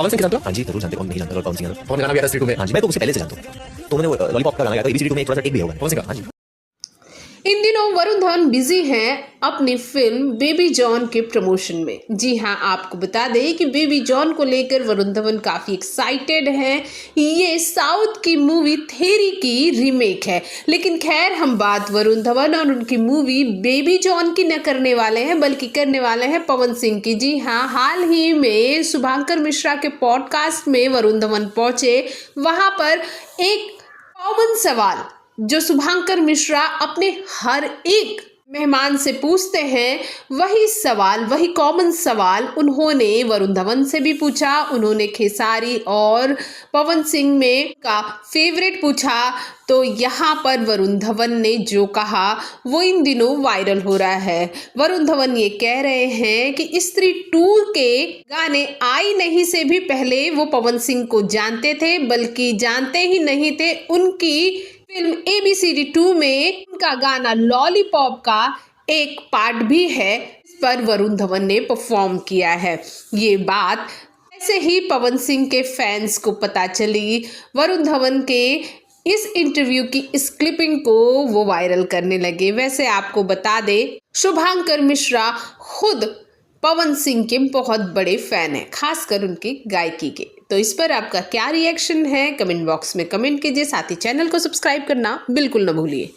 पवन सिंह के जानते हो? हाँ जी जरूर जानते, कौन नहीं जानता पवन सिंह है तो। पवन का गाना भी आता है स्ट्रीट टू में। हाँ जी मैं तो उससे पहले से जानता हूँ, तो उन्होंने लॉलीपॉप का गाना गाया था, एबीसीडी 2 में एक थोड़ा सा टेक भी है वो गाना। पवन सिंह का। हाँ जी। इन दिनों वरुण धवन बिजी हैं अपनी फिल्म बेबी जॉन के प्रमोशन में। जी हाँ, आपको बता दें कि बेबी जॉन को लेकर वरुण धवन काफी एक्साइटेड हैं। ये साउथ की मूवी थेरी की रीमेक है, लेकिन खैर हम बात वरुण धवन और उनकी मूवी बेबी जॉन की न करने वाले हैं, बल्कि करने वाले हैं पवन सिंह की। जी हाँ, हाल ही में शुभांकर मिश्रा के पॉडकास्ट में वरुण धवन पहुंचे। वहां पर एक कॉमन सवाल जो शुभांकर मिश्रा अपने हर एक मेहमान से पूछते हैं, वही सवाल, वही कॉमन सवाल उन्होंने वरुण धवन से भी पूछा। उन्होंने खेसारी और पवन सिंह में का फेवरेट पूछा। तो यहाँ पर वरुण धवन ने जो कहा वो इन दिनों वायरल हो रहा है। वरुण धवन ये कह रहे हैं कि स्त्री 2 के गाने आई नहीं से भी पहले वो पवन सिंह को जानते थे, बल्कि जानते ही नहीं थे, उनकी फिल्म एबीसीडी 2 में उनका गाना लॉलीपॉप का एक पार्ट भी है, इस पर वरुण धवन ने परफॉर्म किया है। ये बात ऐसे ही पवन सिंह के फैंस को पता चली। वरुण धवन के इस इंटरव्यू की इस क्लिपिंग को वो वायरल करने लगे। वैसे आपको बता दे, शुभांकर मिश्रा खुद पवन सिंह के बहुत बड़े फैन हैं, खासकर उनकी गायकी के। तो इस पर आपका क्या रिएक्शन है, कमेंट बॉक्स में कमेंट कीजिए। साथ ही चैनल को सब्सक्राइब करना बिल्कुल न भूलिए।